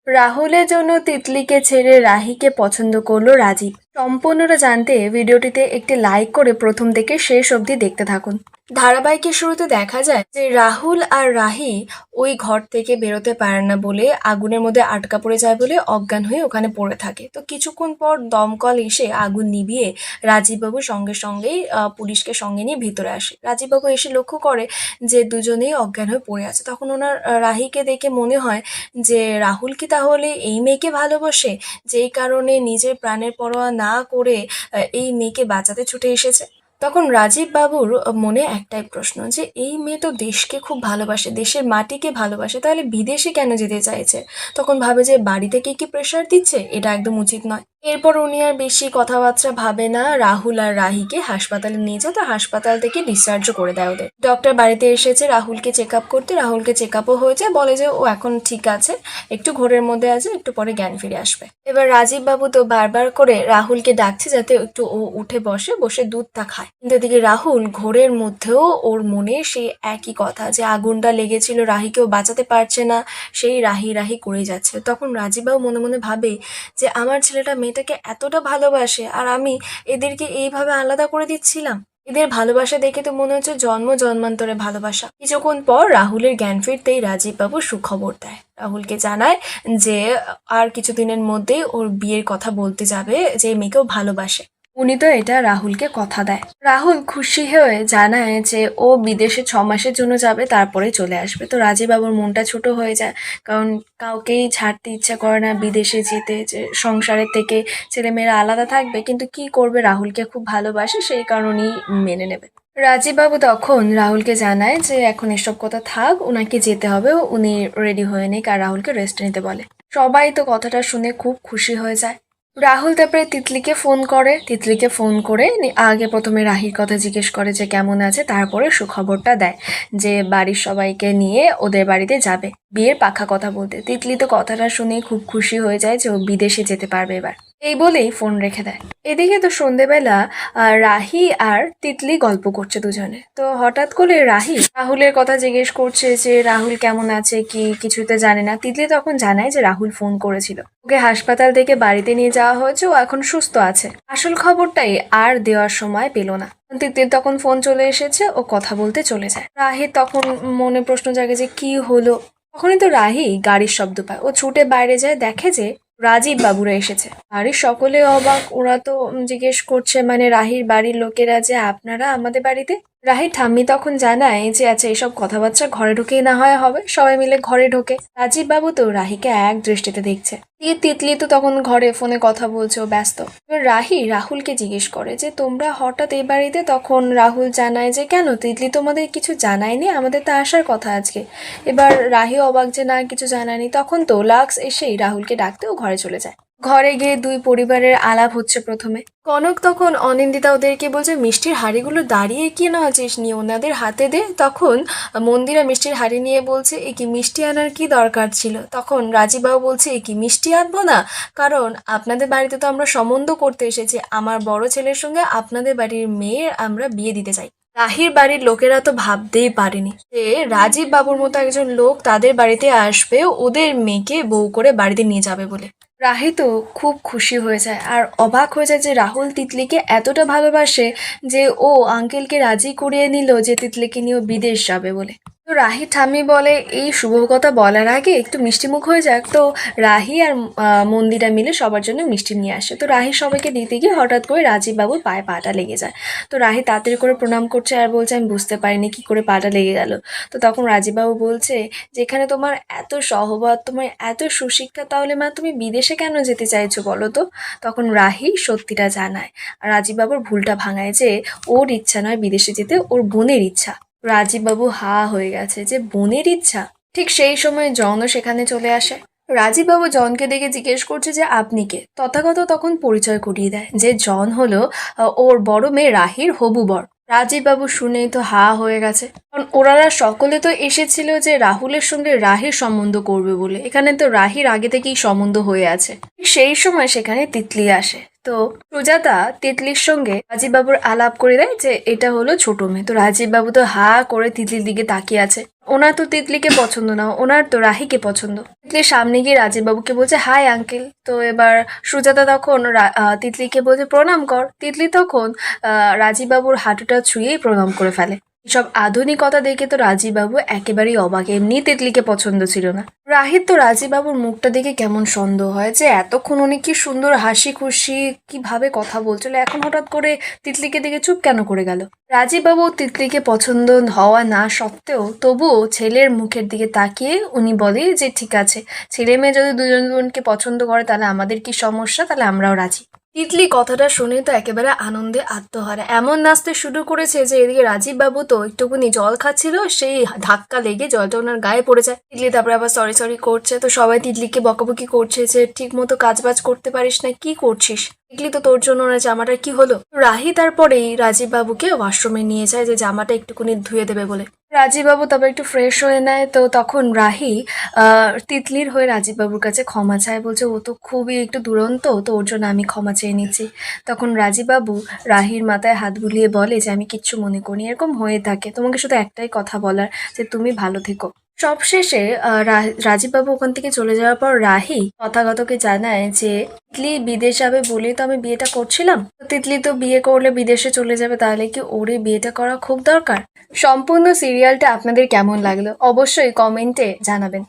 রাহুলের জন্য তিতলিকে ছেড়ে রাহিকে পছন্দ করলো রাজীব। সম্পূর্ণটা জানতে ভিডিওটিতে একটি লাইক করে প্রথম থেকে শেষ অবধি দেখতে থাকুন। ধারাবাহিকের শুরুতে দেখা যায় যে রাহুল আর রাহি ওই ঘর থেকে বেরোতে পারে না বলে আগুনের মধ্যে আটকা পড়ে যায় বলে অজ্ঞান হয়ে ওখানে পড়ে থাকে। তো কিছুক্ষণ পর দমকল এসে আগুন নিভিয়ে রাজীববাবু সঙ্গে সঙ্গেই পুলিশকে সঙ্গে নিয়ে ভিতরে আসে। রাজীববাবু এসে লক্ষ্য করে যে দুজনেই অজ্ঞান হয়ে পড়ে আছে। তখন ওনার রাহিকে দেখে মনে হয় যে রাহুল কি তাহলে এই মেয়েকে ভালোবাসে, যেই কারণে নিজের প্রাণের পরোয়া না করে এই মেয়েকে বাঁচাতে ছুটে এসেছে। তখন রাজীব বাবুর মনে একটাই প্রশ্ন যে এই মেয়ে তো দেশকে খুব ভালোবাসে, দেশের মাটিকে ভালোবাসে, তাহলে বিদেশে কেন যেতে চাইছে। তখন ভাবে যে বাড়ি থেকে কি প্রেশার দিচ্ছে, এটা একদম উচিত নয়। এরপর উনি আর বেশি কথাবার্তা ভাবে না, রাহুল আর রাহিকে হাসপাতালে নিয়ে যায়। তো হাসপাতাল থেকে ডিসচার্জও করে দেয় ওদের। ডক্টর বাড়িতে এসেছে রাহুলকে চেক আপ করতে। রাহুলকে চেক আপও হয়েছে, বলে যে ও এখন ঠিক আছে, একটু ঘোরের মধ্যে আছে, একটু পরে জ্ঞান ফিরে আসবে। এবার রাজীব বাবু তো বারবার করে রাহুলকে ডাকছে যাতে একটু ও উঠে বসে, বসে দুধটা খায়। কিন্তু এদিকে রাহুল ঘোরের মধ্যেও ওর মনে সেই একই কথা যে আগুনটা লেগেছিল, রাহিকেও বাঁচাতে পারছে না, সেই রাহি রাহি করে যাচ্ছে। তখন রাজীব বাবু মনে মনে ভাবে যে আমার ছেলেটা মেয়েটাকে এতটা ভালোবাসে আর আমি এদেরকে এইভাবে আলাদা করে দিচ্ছিলাম। এদের ভালোবাসা দেখে তো মনে হচ্ছে জন্ম জন্মান্তরে ভালোবাসা। কিছুক্ষণ পর রাহুলের জ্ঞান ফিরতেই রাজীব বাবু সুখবর দেয়, রাহুলকে জানায় যে আর কিছুদিনের মধ্যেই ওর বিয়ের কথা বলতে যাবে, যে মেয়েকেও ভালোবাসে। উনি তো এটা রাহুলকে কথা দেয়। রাহুল খুশি হয়ে জানায় যে ও বিদেশে 6 মাসের জন্য যাবে, তারপরে চলে আসবে। তো রাজীব বাবুর মনটা ছোট হয়ে যায়, কারণ কাউকেই ছাড়তে ইচ্ছা করে না বিদেশে যেতে, যে সংসারের থেকে ছেলেমেয়েরা আলাদা থাকবে, কিন্তু কি করবে, রাহুলকে খুব ভালোবাসে, সেই কারণেই মেনে নেবে। রাজীব বাবু তখন রাহুলকে জানায় যে এখন এসব কথা থাক, ওনাকে যেতে হবে, উনি রেডি হয়ে নিক আর রাহুলকে রেস্ট নিতে বলে। সবাই তো কথাটা শুনে খুব খুশি হয়ে যায়। রাহুল তারপরে তিতলিকে ফোন করে আগে প্রথমে রাহির কথা জিজ্ঞেস করে যে কেমন আছে, তারপরে সুখবরটা দেয় যে বাড়ির সবাইকে নিয়ে ওদের বাড়িতে যাবে বিয়ের পাখা কথা বলতে। তিতলি তো কথাটা শুনে খুব খুশি হয়ে যায় যে ও বিদেশে যেতে পারবে এবার। এই বলেই ফোন রেখে দেয়। এদিকে তো সন্ধেবেলা রাহি আর তিতলি গল্প করছে দুজনে। তো হঠাৎ করে রাহি রাহুলের কথা জিজ্ঞেস করছে যে রাহুল কেমন আছে, কি কিছুতে জানে না। তিতলি তখন জানায় যে রাহুল ফোন করেছিল, ওকে হাসপাতাল থেকে বাড়িতে নিয়ে যাওয়া হয়েছে, ও এখন সুস্থ আছে। আসল খবরটাই আর দেওয়ার সময় পেল না। তিতলির তখন ফোন চলে এসেছে, ও কথা বলতে চলে যায়। রাহি তখন মনে প্রশ্ন জাগে যে কি হলো। তখনই তো রাহি গাড়ির শব্দ পায়, ও ছুটে বাইরে যায়, দেখে যে রাজীব বাবুরা এসেছে। বাড়ির সকলে অবাক, ওরা তো জিজ্ঞেস করছে মানে রাহির বাড়ির লোকেরা যে আপনারা আমাদের বাড়িতে। রাহির ঠাম্মি তখন জানায় যে আচ্ছা এসব কথাবার্তা ঘরে ঢুকেই না হয় হবে। সবাই মিলে ঘরে ঢোকে। রাজীব বাবু তো রাহিকে এক দৃষ্টিতে দেখছে। তিতলি তো তখন ঘরে ফোনে কথা বলছে, ও ব্যস্ত। এবার রাহি রাহুলকে জিজ্ঞেস করে যে তোমরা হঠাৎ এই বাড়িতে। তখন রাহুল জানায় যে কেন, তিতলি তোমাদের কিছু জানায়নি, আমাদের তো আসার কথা আজকে। এবার রাহি অবাক যে না, কিছু জানায়নি। তখন তো লাক্স এসেই রাহুলকে ডাকতে ও ঘরে চলে যায়। ঘরে গিয়ে দুই পরিবারের আলাপ হচ্ছে প্রথমে। কনক তখন অনিন্দিতা ওদেরকে বলছে মিষ্টির হাঁড়িগুলো দাঁড়িয়ে কি না আছিস, নিয়ে ওনাদের হাতে দে। তখন মন্দিরা মিষ্টির হাঁড়ি নিয়ে বলছে এ কি মিষ্টি আনার কি দরকার ছিল। তখন রাজীববাবু বলছে এ কি মিষ্টি আনবো না, কারণ আপনাদের বাড়িতে তো আমরা সম্বন্ধ করতে এসেছি, আমার বড় ছেলের সঙ্গে আপনাদের বাড়ির মেয়ের আমরা বিয়ে দিতে চাই। রাহির বাড়ির লোকেরা তো ভাবতেই পারেনি যে রাজীব বাবুর মতো একজন লোক তাদের বাড়িতে আসবে ওদের মেয়েকে বউ করে বাড়িতে নিয়ে যাবে বলে। রাহি তো খুব খুশি হয়ে যায় আর অবাক হয়ে যায় যে রাহুল তিতলিকে এতটা ভালোবাসে যে ও আঙ্কেলকে রাজি করিয়ে নিল যে তিতলিকে নিয়ে বিদেশ যাবে বলে। তো রাহি ঠাম্মি বলে এই শুভ কথা বলার আগে একটু মিষ্টিমুখ হয়ে যাক। তো রাহি আর মন্দিরা মিলে সবার জন্য মিষ্টি নিয়ে আসে। তো রাহি সবাইকে দিতে গিয়ে হঠাৎ করে রাজীব বাবুর পায়ে পাটা লেগে যায়। তো রাহি তাড়াতাড়ি করে প্রণাম করছে আর বলছে আমি বুঝতে পারিনি কি করে পাটা লেগে গেল। তো তখন রাজীব বাবু বলছে যেখানে তোমার এত সহবত, তোমার এত সুশিক্ষা, তাহলে মা তুমি বিদেশে কেন যেতে চাইছো বলো তো। তখন রাহি সত্যিটা জানায় আর রাজীব বাবুর ভুলটা ভাঙায় যে ওর ইচ্ছা নয় বিদেশে যেতে, ওর বোনের ইচ্ছা। রাজীব বাবু হা হয়ে গেছে যে বোনের ইচ্ছা। ঠিক সেই সময় জনও সেখানে চলে আসে। রাজীব বাবু জনকে দেখে জিজ্ঞেস করছে যে আপনি কে। তথাগত তখন পরিচয় করিয়ে দেয় যে জন হলো ওর বড় মেয়ে রাহির হবু বর। রাজীব বাবু শুনেই তো হা হয়ে গেছে, কারণ ওনারা সকলে তো এসেছিল যে রাহুলের সঙ্গে রাহির সম্বন্ধ করবে বলে। এখানে তো রাহির আগে থেকেই সম্বন্ধ হয়ে আছে। সেই সময় সেখানে তিতলি আসে। তো সুজাতা তিতলির সঙ্গে রাজীব বাবুর আলাপ করে দেয় যে এটা হলো ছোট মেয়ে। তো রাজীব বাবু তো হা করে তিতলির দিকে তাকিয়ে আছে। ওনার তো তিতলিকে পছন্দ না, ওনার তো রাহিকে পছন্দ। তিতলির সামনে গিয়ে রাজীব বাবুকে বলছে হাই আঙ্কেল। তো এবার সুজাতা তখন তিতলিকে বলছে প্রণাম কর। তিতলি তখন রাজীব বাবুর হাঁটুটা ছুঁয়েই প্রণাম করে ফেলে। সব আধুনিকতা দেখে তো রাজীব বাবু একেবারেই অবাক, এমনি তিতলিকে পছন্দ ছিল না। রাহির তো রাজীব বাবুর মুখটা দেখে কেমন সন্দেহ হয় যে এতক্ষণ উনি কি সুন্দর হাসি খুশি কিভাবে কথা বলছিল, এখন হঠাৎ করে তিতলিকে দেখে চুপ কেন করে গেল। রাজীব বাবু তিতলিকে পছন্দ হওয়া না সত্ত্বেও তবুও ছেলের মুখের দিকে তাকিয়ে উনি বলে যে ঠিক আছে, ছেলে মেয়ে যদি দুজন দুজনকে পছন্দ করে তাহলে আমাদের কি সমস্যা, তাহলে আমরাও রাজি। তিতলি কথাটা শুনে তো একেবারে আনন্দে আত্মহারা, এমন নাচতে শুরু করেছে যে এদিকে রাজীব বাবু তো একটুকুনি জল খাচ্ছিল, সেই ধাক্কা লেগে জলটা ওনার গায়ে পড়ে যায়। তিতলি তারপরে আবার সরি সরি করছে, তো সবাই তিতলিকে বকাবকি করছে যে ঠিক মতো কাজবাজ করতে পারিস না, কি করছিস। তিতলি তো তোর জন্য ওনার জামাটা কি হলো। রাহি তারপরেই রাজীব বাবুকে ওয়াশরুমে নিয়ে যায় যে জামাটা একটুকুনি ধুয়ে দেবে বলে। রাজীব বাবু তবে একটু ফ্রেশ হয়ে নেয়, তো তখন রাহি তিতলির হয়ে রাজীব বাবুর কাছে ক্ষমা চায়, বলছে ও তো খুবই একটু দুরন্ত, তো ওর জন্য আমি ক্ষমা চেয়ে নিচ্ছি। তখন রাজীব বাবু রাহির মাথায় হাত বুলিয়ে বলে যে আমি কিচ্ছু মনে করিনি, এরকম হয়ে থাকে, তোমাকে শুধু একটাই কথা বলার যে তুমি ভালো থেকো। সবশেষে রাজীব বাবু ওখান থেকে চলে যাওয়ার পর রাহি তথাগতকে জানায় যে তিতলি বিদেশ যাবে বলেই তো আমি বিয়েটা করছিলাম, তো তিতলি তো বিয়ে করলে বিদেশে চলে যাবে, তাহলে কি ওরে বিয়েটা করা খুব দরকার। সম্পূর্ণ সিরিয়ালটা আপনাদের কেমন লাগলো অবশ্যই কমেন্টে জানাবেন।